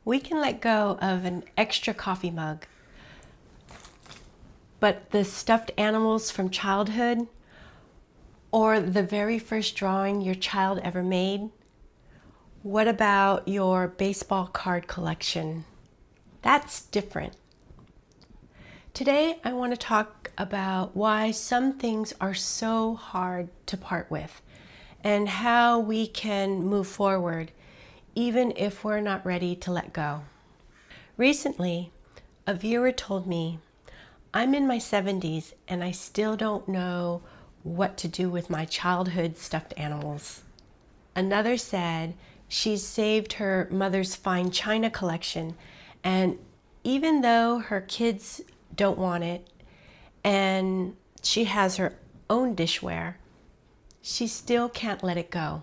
We can let go of an extra coffee mug, but the stuffed animals from childhood, or the very first drawing your child ever made? What about your baseball card collection? That's different. Today, I want to talk about why some things are so hard to part with and how we can move forward even if we're not ready to let go. Recently, a viewer told me, I'm in my 70s and I still don't know what to do with my childhood stuffed animals. Another said she's saved her mother's fine china collection, and even though her kids don't want it and she has her own dishware, she still can't let it go.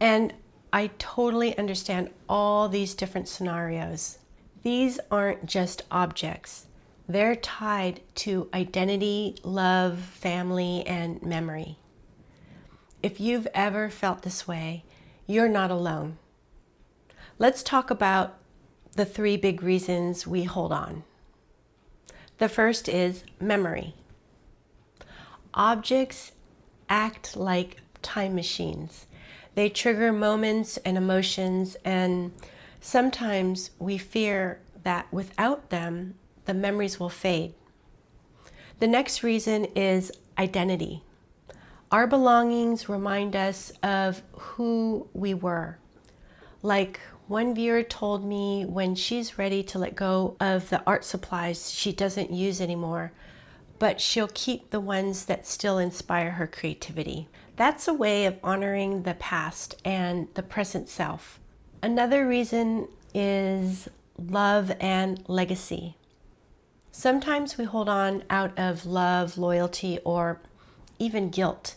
And I totally understand all these different scenarios. These aren't just objects. They're tied to identity, love, family, and memory. If you've ever felt this way, you're not alone. Let's talk about the 3 big reasons we hold on. The first is memory. Objects act like time machines. They trigger moments and emotions, and sometimes we fear that without them, the memories will fade. The next reason is identity. Our belongings remind us of who we were. Like one viewer told me when she's ready to let go of the art supplies she doesn't use anymore, but she'll keep the ones that still inspire her creativity. That's a way of honoring the past and the present self. Another reason is love and legacy. Sometimes we hold on out of love, loyalty, or even guilt.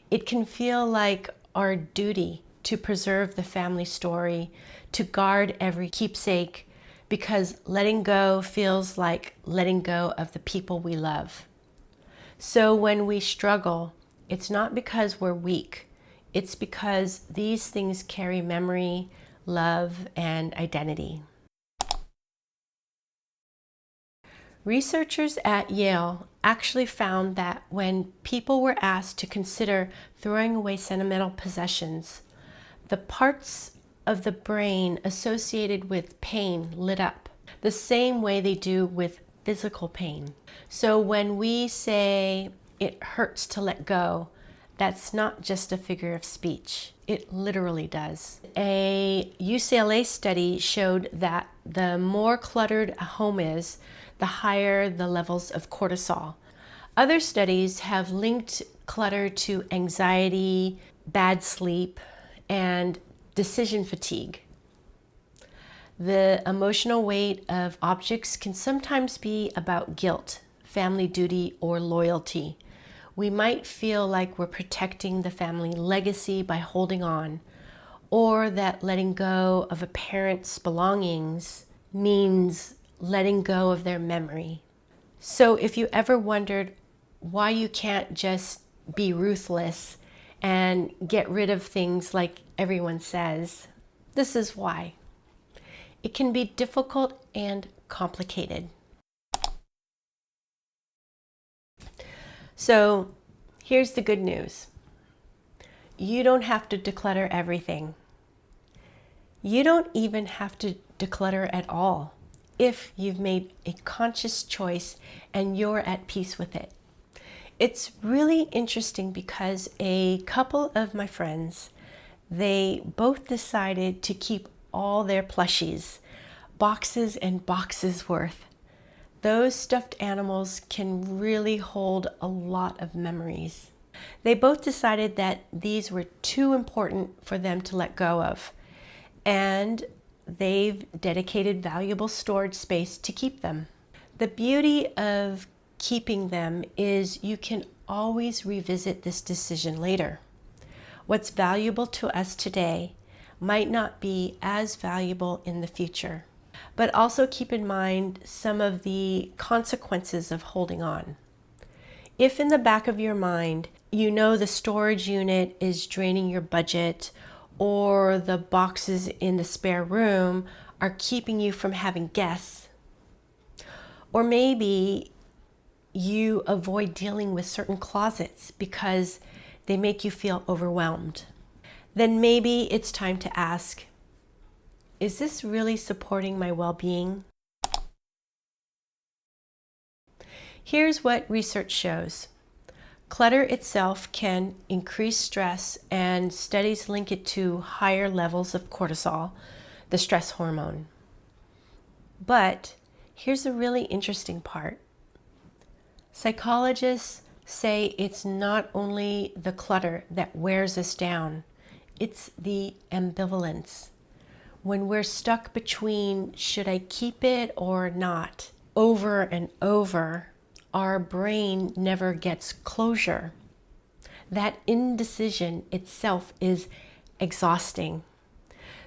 It can feel like our duty to preserve the family story, to guard every keepsake, because letting go feels like letting go of the people we love. So when we struggle, it's not because we're weak. It's because these things carry memory, love, and identity. Researchers at Yale actually found that when people were asked to consider throwing away sentimental possessions, the parts of the brain associated with pain lit up, the same way they do with physical pain. So when we say it hurts to let go, that's not just a figure of speech. It literally does. A UCLA study showed that the more cluttered a home is, the higher the levels of cortisol. Other studies have linked clutter to anxiety, bad sleep, and decision fatigue. The emotional weight of objects can sometimes be about guilt, family duty, or loyalty. We might feel like we're protecting the family legacy by holding on, or that letting go of a parent's belongings means letting go of their memory. So if you ever wondered why you can't just be ruthless and get rid of things like everyone says, this is why. It can be difficult and complicated. So here's the good news. You don't have to declutter everything. You don't even have to declutter at all if you've made a conscious choice and you're at peace with it. It's really interesting because a couple of my friends, they both decided to keep all their plushies, boxes and boxes worth. Those stuffed animals can really hold a lot of memories. They both decided that these were too important for them to let go of, and they've dedicated valuable storage space to keep them. The beauty of keeping them is you can always revisit this decision later. What's valuable to us today might not be as valuable in the future. But also keep in mind some of the consequences of holding on. If in the back of your mind, you know the storage unit is draining your budget, or the boxes in the spare room are keeping you from having guests. Or maybe you avoid dealing with certain closets because they make you feel overwhelmed. Then maybe it's time to ask, is this really supporting my well-being? Here's what research shows. Clutter itself can increase stress, and studies link it to higher levels of cortisol, the stress hormone. But here's the really interesting part. Psychologists say it's not only the clutter that wears us down, it's the ambivalence. When we're stuck between should I keep it or not, over and over, our brain never gets closure. That indecision itself is exhausting.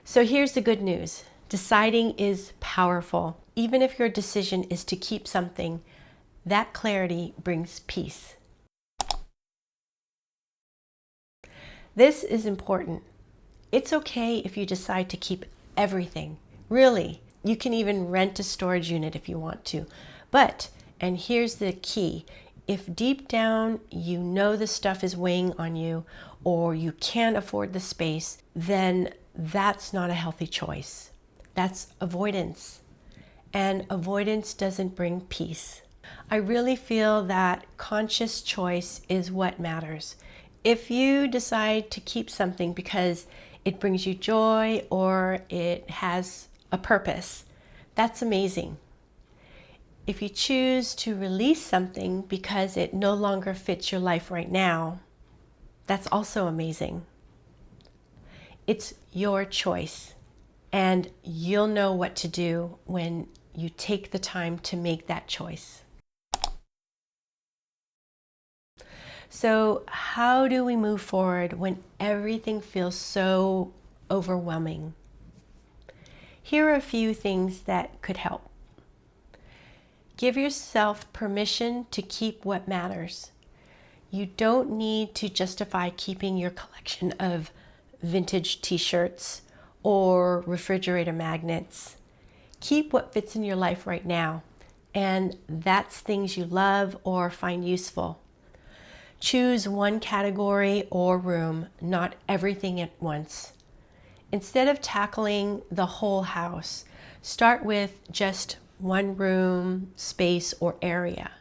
So here's the good news. Deciding is powerful. Even if your decision is to keep something, that clarity brings peace. This is important. It's okay if you decide to keep everything. Really, you can even rent a storage unit if you want to. But, and here's the key, if deep down you know the stuff is weighing on you or you can't afford the space, then that's not a healthy choice. That's avoidance. And avoidance doesn't bring peace. I really feel that conscious choice is what matters. If you decide to keep something because it brings you joy or it has a purpose, that's amazing. If you choose to release something because it no longer fits your life right now, that's also amazing. It's your choice, and you'll know what to do when you take the time to make that choice. So how do we move forward when everything feels so overwhelming? Here are a few things that could help. Give yourself permission to keep what matters. You don't need to justify keeping your collection of vintage t-shirts or refrigerator magnets. Keep what fits in your life right now, and that's things you love or find useful. Choose one category or room, not everything at once. Instead of tackling the whole house, start with just one room, space, or area.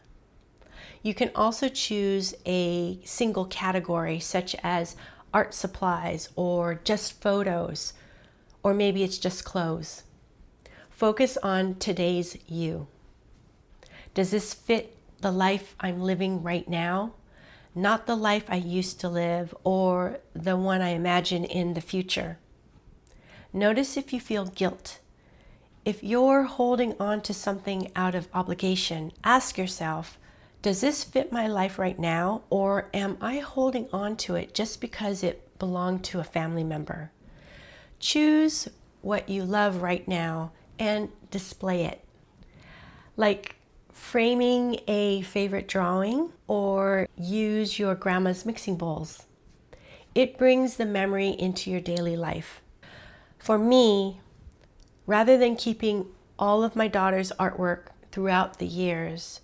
You can also choose a single category such as art supplies or just photos, or maybe it's just clothes. Focus on today's you. Does this fit the life I'm living right now? Not the life I used to live or the one I imagine in the future. Notice if you feel guilt. If you're holding on to something out of obligation, ask yourself, does this fit my life right now, or am I holding on to it just because it belonged to a family member? Choose what you love right now and display it. Like framing a favorite drawing or use your grandma's mixing bowls. It brings the memory into your daily life. For me, rather than keeping all of my daughter's artwork throughout the years,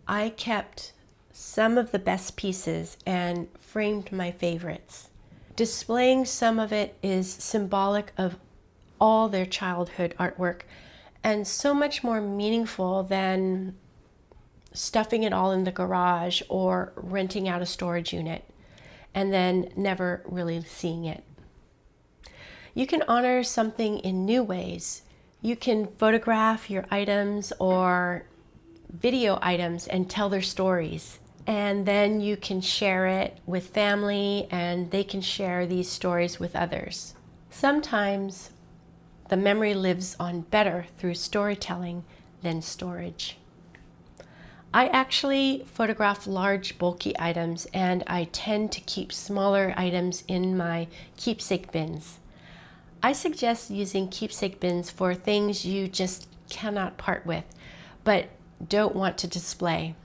I kept some of the best pieces and framed my favorites. Displaying some of it is symbolic of all their childhood artwork and so much more meaningful than stuffing it all in the garage or renting out a storage unit and then never really seeing it. You can honor something in new ways. You can photograph your items or video items and tell their stories. And then you can share it with family and they can share these stories with others. Sometimes the memory lives on better through storytelling than storage. I actually photograph large bulky items and I tend to keep smaller items in my keepsake bins. I suggest using keepsake bins for things you just cannot part with, but don't want to display.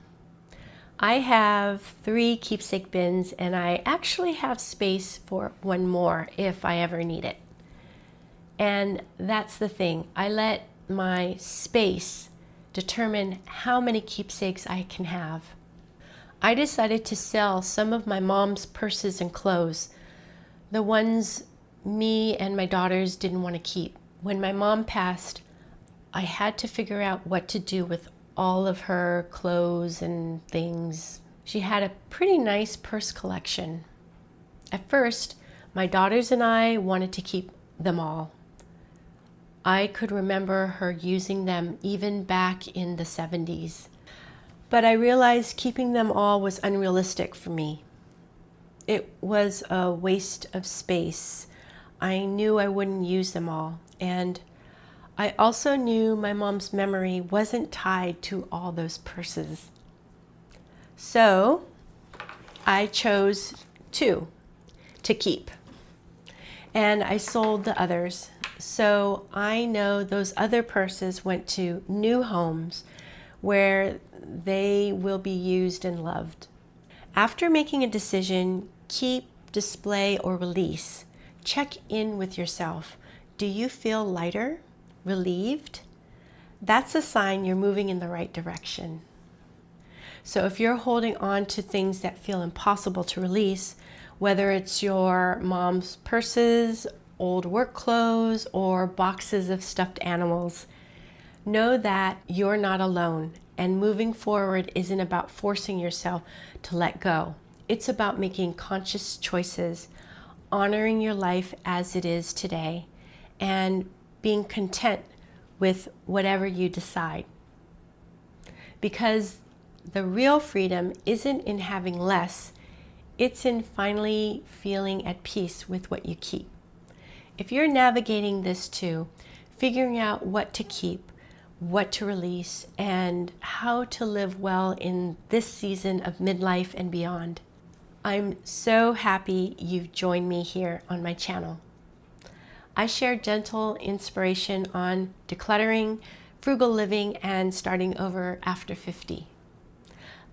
I have 3 keepsake bins, and I actually have space for one more if I ever need it. And that's the thing. I let my space determine how many keepsakes I can have. I decided to sell some of my mom's purses and clothes, the ones me and my daughters didn't want to keep. When my mom passed, I had to figure out what to do with all of her clothes and things. She had a pretty nice purse collection. At first, my daughters and I wanted to keep them all. I could remember her using them even back in the 70s. But I realized keeping them all was unrealistic for me. It was a waste of space. I knew I wouldn't use them all, and I also knew my mom's memory wasn't tied to all those purses. So I chose 2 to keep, and I sold the others. So I know those other purses went to new homes where they will be used and loved. After making a decision, keep, display, or release, check in with yourself. Do you feel lighter? Relieved? That's a sign you're moving in the right direction. So if you're holding on to things that feel impossible to release, whether it's your mom's purses, old work clothes, or boxes of stuffed animals, know that you're not alone, and moving forward isn't about forcing yourself to let go. It's about making conscious choices, honoring your life as it is today, and being content with whatever you decide. Because the real freedom isn't in having less, it's in finally feeling at peace with what you keep. If you're navigating this too, figuring out what to keep, what to release, and how to live well in this season of midlife and beyond, I'm so happy you've joined me here on my channel. I share gentle inspiration on decluttering, frugal living, and starting over after 50.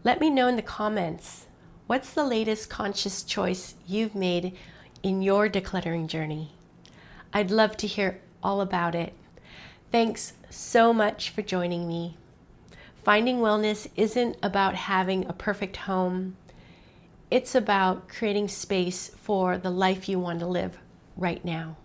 Let me know in the comments, what's the latest conscious choice you've made in your decluttering journey? I'd love to hear all about it. Thanks so much for joining me. Finding wellness isn't about having a perfect home. It's about creating space for the life you want to live right now.